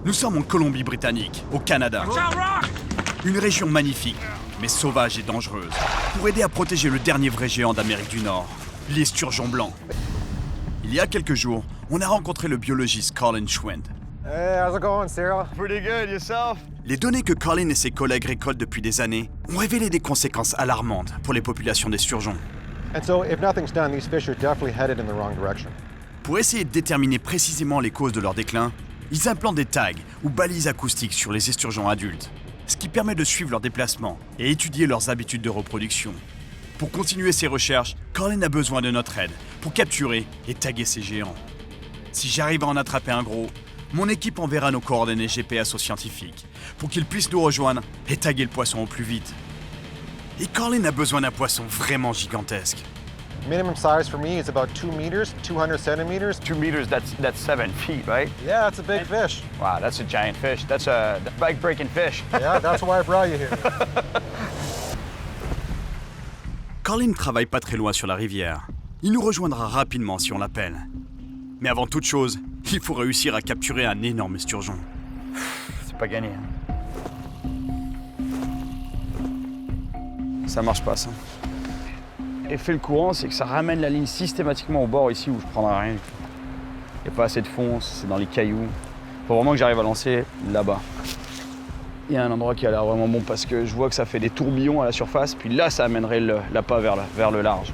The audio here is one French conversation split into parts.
Nous sommes en Colombie-Britannique, au Canada. Une région magnifique, mais sauvage et dangereuse, pour aider à protéger le dernier vrai géant d'Amérique du Nord, l'esturgeon blanc. Il y a quelques jours, on a rencontré le biologiste Colin Schwind. Hey, how's it going, Cyril? Pretty good, yourself? Les données que Colin et ses collègues récoltent depuis des années ont révélé des conséquences alarmantes pour les populations d'esturgeons. And so, if nothing's done, these fish are definitely headed in the wrong direction. Pour essayer de déterminer précisément les causes de leur déclin, ils implantent des tags ou balises acoustiques sur les esturgeons adultes, ce qui permet de suivre leurs déplacements et étudier leurs habitudes de reproduction. Pour continuer ses recherches, Colin a besoin de notre aide pour capturer et taguer ces géants. Si j'arrive à en attraper un gros, mon équipe enverra nos coordonnées GPS aux scientifiques pour qu'ils puissent nous rejoindre et taguer le poisson au plus vite. Et Colin a besoin d'un poisson vraiment gigantesque. Minimum size for me is about 2 meters, 200 centimeters. 2 meters, that's 7 feet, right? Yeah, it's a big fish. Wow, that's a giant fish. That's a bike-breaking fish. Yeah, that's why I brought you here. Colin travaille pas très loin sur la rivière. Il nous rejoindra rapidement si on l'appelle. Mais avant toute chose, il faut réussir à capturer un énorme esturgeon. C'est pas gagné. Ça marche pas, ça. Effet le courant, c'est que ça ramène la ligne systématiquement au bord ici où je prendrai rien. Il n'y a pas assez de fond, c'est dans les cailloux. Faut vraiment que j'arrive à lancer là-bas. Il y a un endroit qui a l'air vraiment bon parce que je vois que ça fait des tourbillons à la surface, puis là, ça amènerait l'appât vers le large.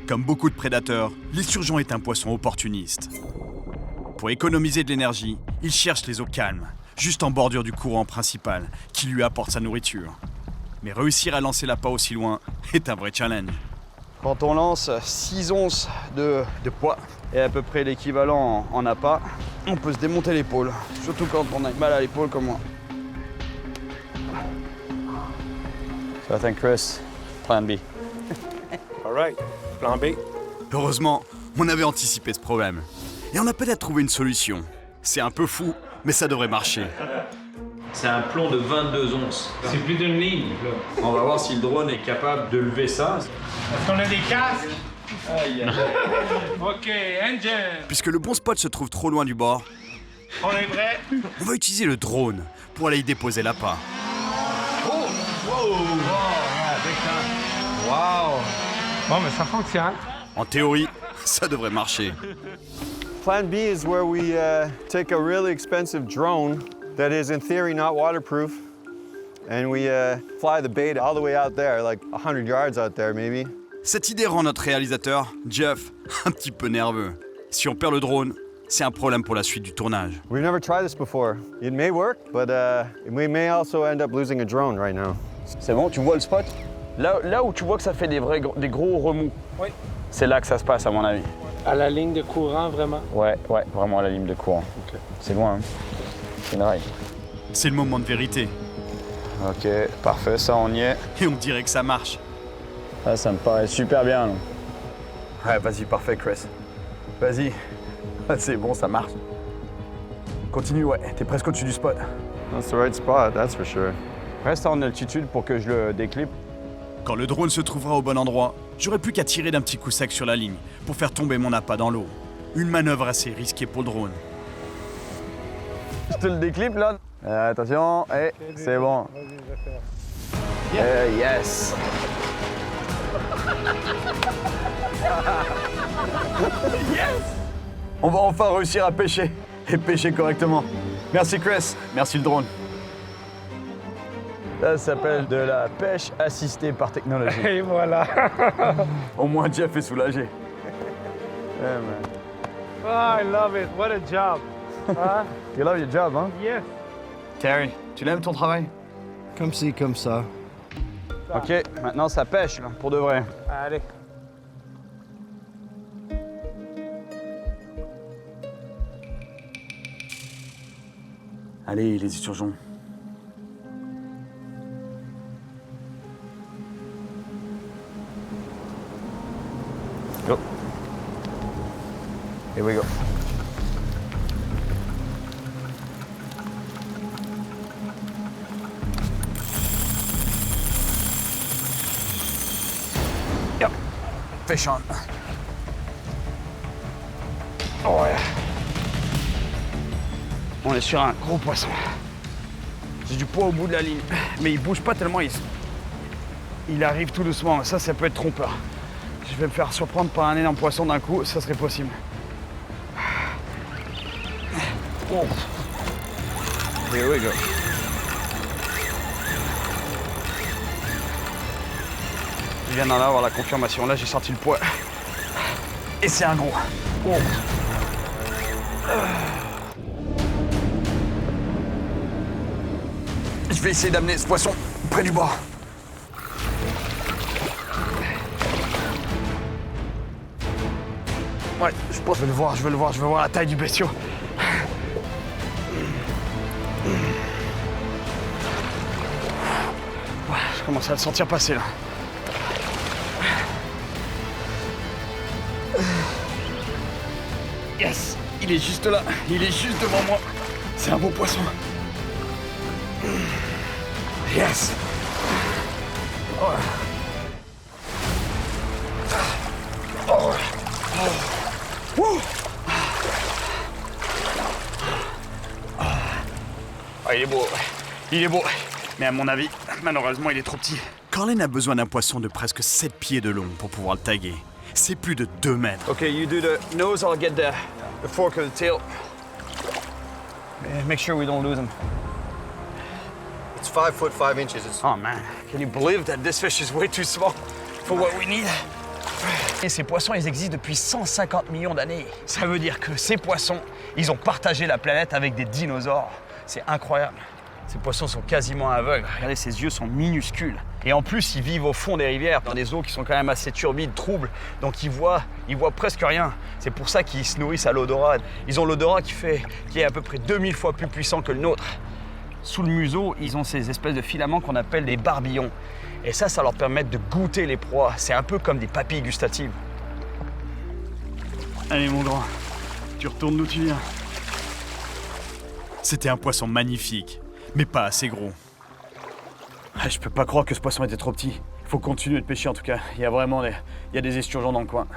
Comme beaucoup de prédateurs, l'esturgeon est un poisson opportuniste. Pour économiser de l'énergie, il cherche les eaux calmes, juste en bordure du courant principal, qui lui apporte sa nourriture. Mais réussir à lancer l'appât aussi loin est un vrai challenge. Quand on lance 6 onces de poids et à peu près l'équivalent en appât, on peut se démonter l'épaule, surtout quand on a mal à l'épaule comme moi. So I think Chris, plan B. All right, plan B. Heureusement, on avait anticipé ce problème. Et on a peut-être trouvé une solution. C'est un peu fou, mais ça devrait marcher. C'est un plomb de 22 onces. C'est plus d'une ligne. Là. On va voir si le drone est capable de lever ça. Est-ce qu'on a des casques? OK, engine. Puisque le bon spot se trouve trop loin du bord, On est prêt? on va utiliser le drone pour aller y déposer l'appât. Wow! Bon, mais ça fonctionne. En théorie, ça devrait marcher. Plan B is where we take a really expensive drone that is in theory not waterproof, and we fly the bait all the way out there, like 100 yards out there maybe. Cette idée rend notre réalisateur, Jeff, un petit peu nerveux. Si on perd le drone, c'est un problème pour la suite du tournage. We've never tried this before. It may work, but we may also end up losing a drone right now. C'est bon, tu vois le spot? Là où tu vois que ça fait des gros remous, Oui. c'est là que ça se passe à mon avis. À la ligne de courant, vraiment? Ouais, vraiment à la ligne de courant. OK. C'est loin, hein? C'est une raille. C'est le moment de vérité. Ok, parfait, ça on y est. Et on dirait que ça marche. Ah, ça me paraît super bien. Là. Ouais, vas-y, parfait, Chris. Vas-y. Ah, c'est bon, ça marche. Continue, ouais, t'es presque au-dessus du spot. That's the right spot, that's for sure. Reste en altitude pour que je le déclipe. Quand le drone se trouvera au bon endroit, j'aurai plus qu'à tirer d'un petit coup sec sur la ligne pour faire tomber mon appât dans l'eau. Une manœuvre assez risquée pour le drone. Je te le déclipe là. Attention, c'est bon. Yes. Yes. On va enfin réussir à pêcher et pêcher correctement. Merci Chris, merci le drone. Ça s'appelle de la pêche assistée par technologie. Et voilà. Au moins Jeff est soulagé. Yeah, man. Oh, I love it. What a job. Huh? You love your job, hein? Yes. Terry, tu l'aimes ton travail? Comme ci, comme ça. Ok, maintenant ça pêche là, pour de vrai. Allez. Allez, les esturgeons. Go. Here we go. Yep. Fish on. Oh yeah. On est sur un gros poisson. J'ai du poids au bout de la ligne, mais il bouge pas tellement, il arrive tout doucement. Ça peut être trompeur. Je vais me faire surprendre par un énorme poisson d'un coup, ça serait possible. Oh. Here we go. Je viens d'en avoir la confirmation. Là, j'ai sorti le poids. Et c'est un gros. Oh. Je vais essayer d'amener ce poisson près du bord. Ouais, je pense que je veux le voir la taille du bestiau. Ouais, je commence à le sentir passer là. Yes, il est juste là, il est juste devant moi. C'est un beau poisson. Yes. Oh. Oh. Oh. Ah, il est beau, ouais. Il est beau. Mais à mon avis, malheureusement, il est trop petit. Corlen a besoin d'un poisson de presque 7 pieds de long pour pouvoir le taguer. C'est plus de 2 mètres. Okay, you do the nose, I'll get the fork of the tail. Make sure we don't lose him. It's 5 foot 5 inches. Oh man, can you believe that this fish is way too small for what we need? Et ces poissons, ils existent depuis 150 millions d'années. Ça veut dire que ces poissons, ils ont partagé la planète avec des dinosaures. C'est incroyable. Ces poissons sont quasiment aveugles. Regardez, ses yeux sont minuscules. Et en plus, ils vivent au fond des rivières, dans des eaux qui sont quand même assez turbides, troubles. Donc ils voient presque rien. C'est pour ça qu'ils se nourrissent à l'odorat. Ils ont l'odorat qui est à peu près 2000 fois plus puissant que le nôtre. Sous le museau, ils ont ces espèces de filaments qu'on appelle des barbillons. Et ça leur permet de goûter les proies. C'est un peu comme des papilles gustatives. Allez mon grand, tu retournes d'où tu viens. C'était un poisson magnifique, mais pas assez gros. Ah, je peux pas croire que ce poisson était trop petit. Il faut continuer de pêcher en tout cas. Il y a des esturgeons dans le coin.